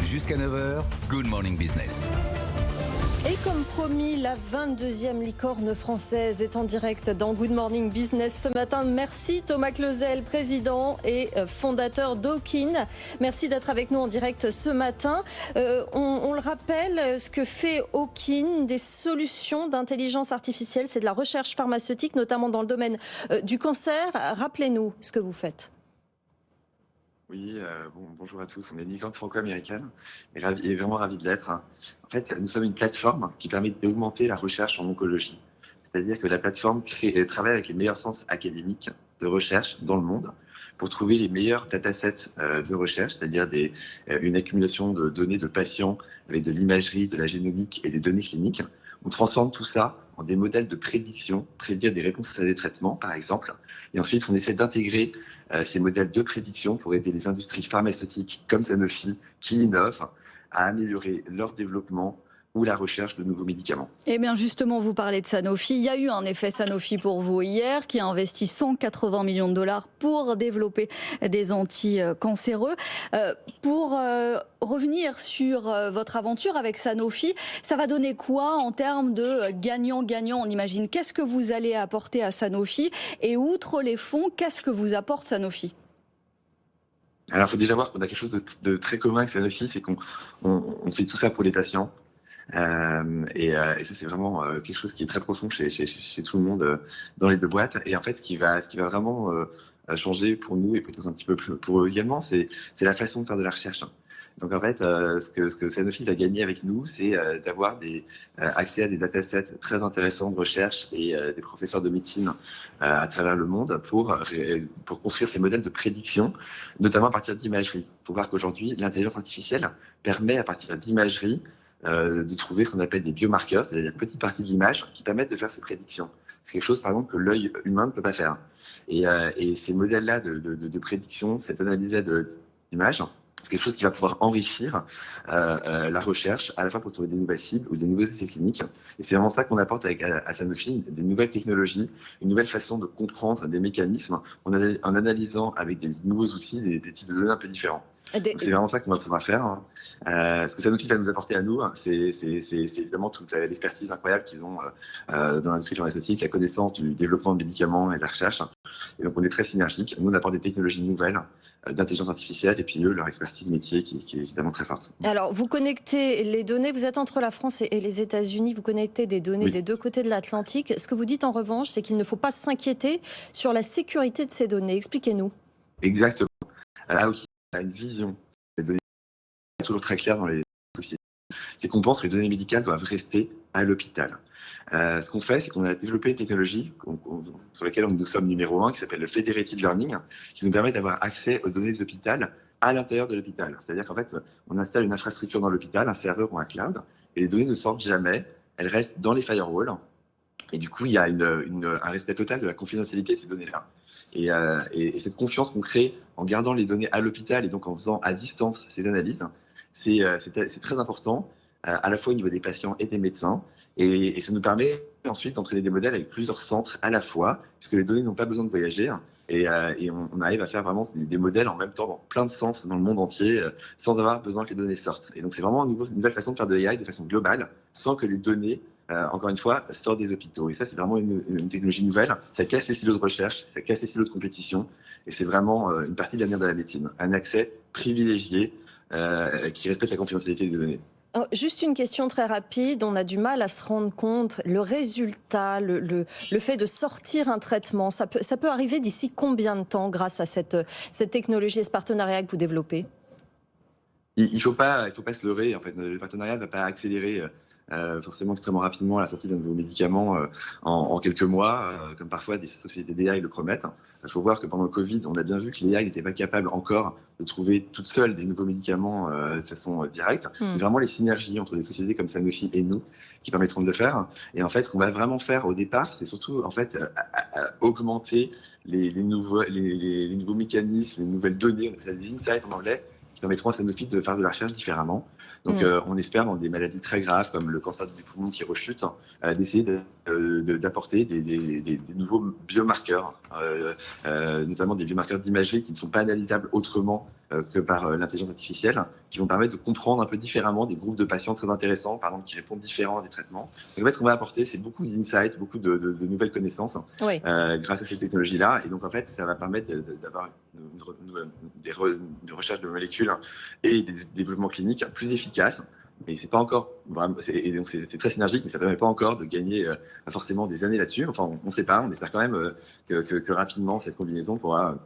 Jusqu'à 9h, Good Morning Business. Et comme promis, la 22e licorne française est en direct dans Good Morning Business ce matin. Merci Thomas Clausel, président et fondateur d'Hawkin. Merci d'être avec nous en direct ce matin. On le rappelle, ce que fait Hawkin, des solutions d'intelligence artificielle, c'est de la recherche pharmaceutique, notamment dans le domaine du cancer. Rappelez-nous ce que vous faites. Oui, bonjour à tous. On est une licorne franco-américaine et vraiment ravis de l'être. En fait, nous sommes une plateforme qui permet d'augmenter la recherche en oncologie. C'est-à-dire que la plateforme travaille avec les meilleurs centres académiques de recherche dans le monde pour trouver les meilleurs datasets de recherche, c'est-à-dire une accumulation de données de patients avec de l'imagerie, de la génomique et des données cliniques. On transforme tout ça en des modèles de prédiction, prédire des réponses à des traitements, par exemple. Et ensuite, on essaie d'intégrer ces modèles de prédiction pour aider les industries pharmaceutiques comme Sanofi qui innovent à améliorer leur développement ou la recherche de nouveaux médicaments. Eh bien justement, vous parlez de Sanofi. Il y a eu un effet Sanofi pour vous hier qui a investi 180 millions de dollars pour développer des anticancéreux. Pour revenir sur votre aventure avec Sanofi, ça va donner quoi en termes de gagnant-gagnant? On imagine, qu'est-ce que vous allez apporter à Sanofi? Et outre les fonds, qu'est-ce que vous apporte Sanofi? Alors, il faut déjà voir qu'on a quelque chose de très commun avec Sanofi, c'est qu'on fait tout ça pour les patients. Et ça, c'est vraiment quelque chose qui est très profond chez tout le monde dans les deux boîtes. Et en fait, ce qui va vraiment changer pour nous et peut-être un petit peu pour eux également, c'est la façon de faire de la recherche. Donc en fait, ce que Sanofi va gagner avec nous, c'est d'avoir accès à des datasets très intéressants de recherche et des professeurs de médecine à travers le monde pour construire ces modèles de prédiction, notamment à partir d'imagerie. Il faut voir qu'aujourd'hui, l'intelligence artificielle permet à partir d'imagerie de trouver ce qu'on appelle des biomarqueurs, c'est-à-dire des petites parties de l'image qui permettent de faire ces prédictions. C'est quelque chose, par exemple, que l'œil humain ne peut pas faire. Et ces modèles-là de prédiction, cette analyse d'images, c'est quelque chose qui va pouvoir enrichir la recherche, à la fois pour trouver des nouvelles cibles ou des nouveaux essais cliniques. Et c'est vraiment ça qu'on apporte à Sanofi, des nouvelles technologies, une nouvelle façon de comprendre des mécanismes en analysant avec des nouveaux outils des types de données un peu différents. C'est vraiment ça qu'on va pouvoir faire. Ce que Sanofi va nous apporter à nous, c'est évidemment toute l'expertise incroyable qu'ils ont dans l'industrie pharmaceutique, la connaissance du développement de médicaments et de la recherche. Et donc on est très synergiques. Nous, on apporte des technologies nouvelles d'intelligence artificielle et puis eux, leur expertise métier qui est évidemment très forte. Alors, vous connectez les données, vous êtes entre la France et les États-Unis, vous connectez des données des deux côtés de l'Atlantique. Ce que vous dites en revanche, c'est qu'il ne faut pas s'inquiéter sur la sécurité de ces données. Expliquez-nous. Exactement. Hawkin a une vision des données toujours très claire dans les sociétés. C'est qu'on pense que les données médicales doivent rester à l'hôpital. Ce qu'on fait, c'est qu'on a développé une technologie sur laquelle nous sommes numéro 1, qui s'appelle le Federated Learning, qui nous permet d'avoir accès aux données de l'hôpital à l'intérieur de l'hôpital. C'est-à-dire qu'en fait, on installe une infrastructure dans l'hôpital, un serveur ou un cloud, et les données ne sortent jamais, elles restent dans les firewalls. Et du coup, il y a un respect total de la confidentialité de ces données-là. Et cette confiance qu'on crée en gardant les données à l'hôpital et donc en faisant à distance ces analyses, c'est très important, à la fois au niveau des patients et des médecins. Et ça nous permet ensuite d'entraîner des modèles avec plusieurs centres à la fois, puisque les données n'ont pas besoin de voyager. Et on arrive à faire vraiment des modèles en même temps dans plein de centres dans le monde entier, sans avoir besoin que les données sortent. Et donc c'est vraiment une nouvelle façon de faire de l'AI de façon globale, sans que les données, encore une fois, sortent des hôpitaux. Et ça, c'est vraiment une technologie nouvelle. Ça casse les silos de recherche, ça casse les silos de compétition. Et c'est vraiment une partie de l'avenir de la médecine. Un accès privilégié qui respecte la confidentialité des données. Juste une question très rapide, on a du mal à se rendre compte, le résultat, le fait de sortir un traitement, ça peut arriver d'ici combien de temps grâce à cette technologie et ce partenariat que vous développez? Il faut pas se leurrer, en fait, le partenariat ne va pas accélérer forcément extrêmement rapidement la sortie d'un nouveau médicament en quelques mois, comme parfois des sociétés d'AI le promettent. Il faut voir que pendant le Covid, on a bien vu que l'AI n'était pas capable encore de trouver toute seule des nouveaux médicaments de façon directe. C'est vraiment les synergies entre des sociétés comme Sanofi et nous qui permettront de le faire. Et en fait, ce qu'on va vraiment faire au départ, c'est surtout en fait augmenter les nouveaux mécanismes, les nouvelles données, on appelle ça des insights en anglais, qui permettront à Sanofi de faire de la recherche différemment. Donc on espère dans des maladies très graves comme le cancer du poumon qui rechute, d'essayer d'apporter des nouveaux biomarqueurs, notamment des biomarqueurs d'imagerie qui ne sont pas analysables autrement que par l'intelligence artificielle, qui vont permettre de comprendre un peu différemment des groupes de patients très intéressants, par exemple, qui répondent différemment à des traitements. Donc, en fait, ce qu'on va apporter, c'est beaucoup d'insights, beaucoup de nouvelles connaissances Oui. grâce à ces technologies-là. Et donc, en fait, ça va permettre d'avoir des recherches de molécules et des développements cliniques plus efficaces. Mais c'est pas encore vraiment, et donc c'est très synergique, mais ça permet pas encore de gagner forcément des années là-dessus. Enfin, on sait pas. On espère quand même que rapidement cette combinaison pourra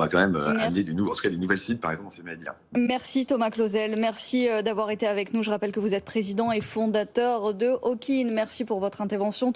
quand même amener des nouvelles cibles, par exemple, dans ces maladies-là. Merci Thomas Clauzel, merci d'avoir été avec nous. Je rappelle que vous êtes président et fondateur de Hawkin. Merci pour votre intervention.